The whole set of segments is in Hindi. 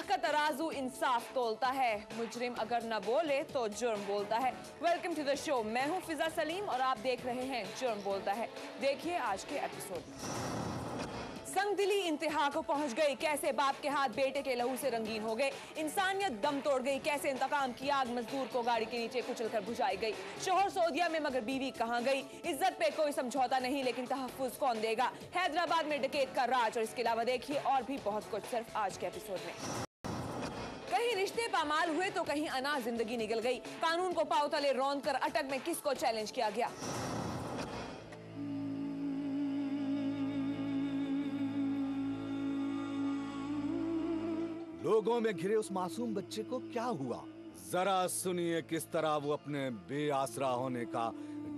अल्लाह का तराजू इंसाफ तोलता है, मुजरिम अगर न बोले तो जुर्म बोलता है। वेलकम टू द शो, मैं हूं फिजा सलीम और आप देख रहे हैं जुर्म बोलता है। देखिए आज के एपिसोड में संगदिली इंतहा को पहुंच गई, कैसे बाप के हाथ बेटे के लहू से रंगीन हो गए, इंसानियत दम तोड़ गई, कैसे इंतकाम की आग मजदूर को गाड़ी के नीचे कुचलकर बुझाई गई। शोहर सऊदिया में मगर बीवी कहां गई, इज्जत पे कोई समझौता नहीं लेकिन तहफ्फुज कौन देगा। हैदराबाद में डकैत का राज और इसके अलावा देखिए और भी बहुत कुछ सिर्फ आज के एपिसोड में। कहीं रिश्ते पामाल हुए तो कहीं अना जिंदगी निकल गई, कानून को पांव तले रौंद कर अटक में किसको चैलेंज किया गया। लोगों में घिरे उस मासूम बच्चे को क्या हुआ, जरा सुनिए किस तरह वो अपने बेआसरा होने का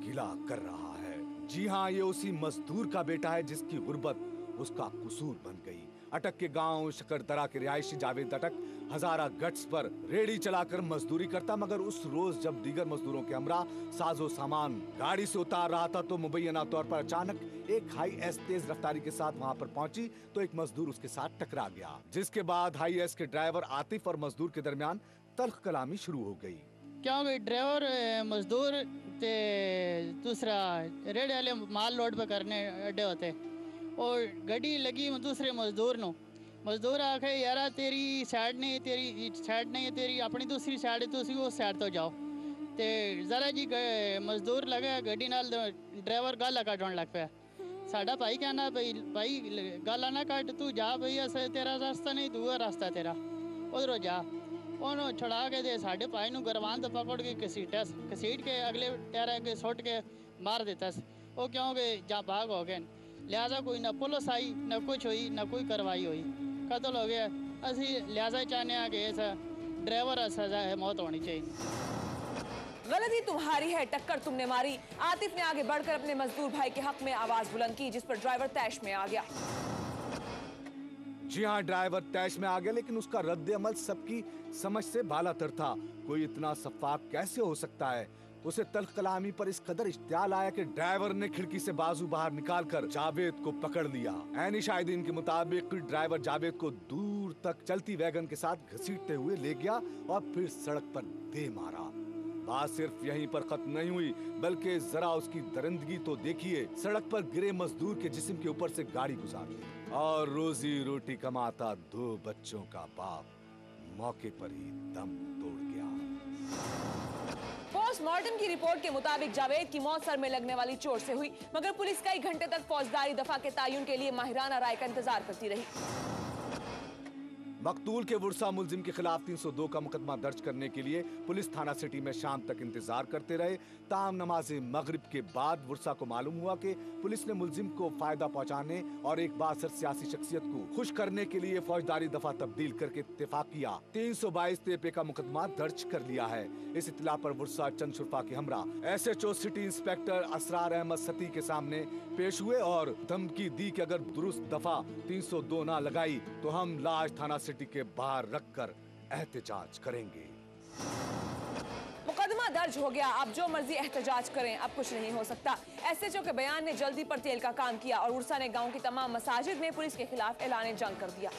गिला कर रहा है। जी हाँ, ये उसी मजदूर का बेटा है जिसकी गुर्बत उसका कसूर बन गई। अटक के गांव शकरदरा के रिहायशी जावेद अटक हजारा गट्स पर रेडी चलाकर मजदूरी करता, मगर उस रोज जब दीगर मजदूरों के हमरा साजो सामान गाड़ी से उतार रहा था तो मुबैना तौर पर अचानक एक हाई एस तेज रफ्तारी के साथ वहां पर पहुंची तो एक मजदूर उसके साथ टकरा गया, जिसके बाद हाई एस के ड्राइवर आतिफ और मजदूर के दरमियान तल्ख कलामी शुरू हो गई। क्योंकि ड्राइवर मजदूर ते दूसरा रेड़े वाले माल लोड पे करने अड्डे होते और गड्डी लगी दूसरे मजदूर नो। मजदूर आखे यारा तेरी साइड नहीं है, तेरी अपनी दूसरी साइड है, तुसी उस साइड तो जाओ। ते जरा जी मजदूर लगे गड्डी नाल ड्राइवर गाला काटन लग पाया। साडा भाई कहना भाई गाला ना काट, तू जा भाई, ऐसे तेरा रास्ता नहीं, दूसरा रास्ता तेरा, उधरों जा। उन्होंने छुड़ा के दे साढ़े भाई नू गरवान तो पकड़ के घसीट के अगले टायर के सुट के मार देता। वो क्योंकि जहाँ भाग हो गए, लिहाजा कोई ना पुलिस आई ना कुछ हुई ना कोई कार्रवाई हुई, कत्ल हो गया। असी लिहाजा चाहने आ कि ऐसा ड्राइवर सजा है, मौत होनी चाहिए। गलती तुम्हारी है, टक्कर तुमने मारी। आतिफ ने आगे बढ़कर अपने मजदूर भाई के हक में आवाज बुलंद की, जिस पर ड्राइवर तैश में आ गया। जी हाँ, ड्राइवर तैश में आ गया, लेकिन उसका रद्द अमल सबकी समझ से बालातर था। कोई इतना सफाक कैसे हो सकता है। उसे तल्ख कलामी पर इस कदर इश्तियाल आया कि ड्राइवर ने खिड़की से बाजू बाहर निकालकर जावेद को पकड़ लिया। ऐनी शाहिदीन के मुताबिक ड्राइवर जावेद को दूर तक चलती वैगन के साथ घसीटते हुए ले गया और फिर सड़क पर दे मारा। बात सिर्फ यहीं पर खत्म नहीं हुई, बल्कि जरा उसकी दरिंदगी तो देखिए। सड़क पर गिरे मजदूर के जिस्म के ऊपर से गाड़ी गुजार दी और रोजी रोटी कमाता 2 बच्चों का बाप मौके पर ही दम तोड़ गया। पोस्टमार्टम की रिपोर्ट के मुताबिक जावेद की मौत सर में लगने वाली चोट से हुई, मगर पुलिस कई घंटे तक फौजदारी दफा के तायुन के लिए माहिराना राय का इंतजार करती रही। मकतूल के वुरसा मुलजिम के खिलाफ 302 का मुकदमा दर्ज करने के लिए पुलिस थाना सिटी में शाम तक इंतजार करते रहे। ताम नमाज़े मगरिब के बाद वुरसा को मालूम हुआ कि पुलिस ने मुलजिम को फायदा पहुंचाने और एक बासर सियासी शख्सियत को खुश करने के लिए फौजदारी दफा तब्दील करके इत्तेफाकिया 322 तेपे का मुकदमा दर्ज कर लिया है। इस इत्तला पर वुरसा चंद शुरफा के हमरा SHO city inspector Asrar Ahmad सती के सामने पेश हुए और धमकी दी कि अगर दुरुस्त दफा 302 ना लगाई तो हम लाश थाना सिटी के बाहर रखकर एहतजाज करेंगे। मुकदमा दर्ज हो गया, अब जो मर्जी एहतजाज करें, अब कुछ नहीं हो सकता। SHO के बयान ने जल्दी पर तेल का काम किया और उर्सा ने गांव की तमाम मसाजिद में पुलिस के खिलाफ ऐलान जंग कर दिया।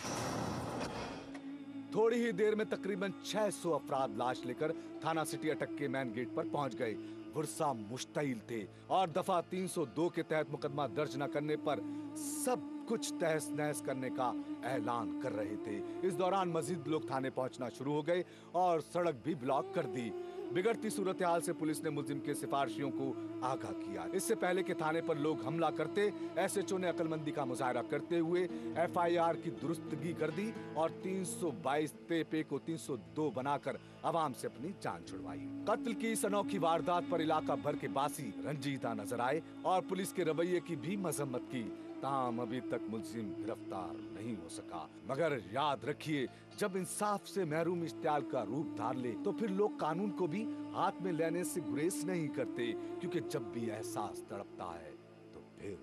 थोड़ी ही देर में तकरीबन 600 अफराद लाश लेकर थाना सिटी अटक के मेन गेट पर पहुंच गए। वुरसा मुश्तइल थे और दफा 302 के तहत मुकदमा दर्ज न करने पर सब कुछ तहस नहस करने का ऐलान कर रहे थे। इस दौरान मजीद लोग थाने पहुंचना शुरू हो गए और सड़क भी ब्लॉक कर दी। बिगड़ती सूरत हाल से पुलिस ने मुलजिम के सिफारिशियों को आगाह किया। इससे पहले के थाने पर लोग हमला करते, SHO ने अकलमंदी का मुजाहरा करते हुए FIR की दुरुस्तगी कर दी और 322 तेपे को 302 बनाकर आवाम से अपनी जान छुड़वाई। कत्ल की इस अनोखी वारदात पर इलाका भर के बासी रंजीदा नजर आए और पुलिस के रवैये की भी मजम्मत की। ताम अभी तक मुलजिम गिरफ्तार नहीं हो सका, मगर याद रखिए, जब इंसाफ से महरूम इश्तियाल का रूप धार ले तो फिर लोग कानून को भी हाथ में लेने से गुरेज नहीं करते, क्योंकि जब भी एहसास तड़पता है तो फिर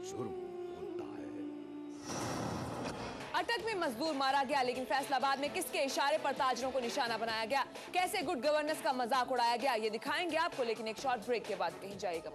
जुर्म होता है। अटक में मजदूर मारा गया, लेकिन फैसलाबाद में किसके इशारे पर ताजरों को निशाना बनाया गया, कैसे गुड गवर्नेंस का मजाक उड़ाया गया, ये दिखाएंगे आपको, लेकिन एक शॉर्ट ब्रेक के बाद कहीं जाएगा।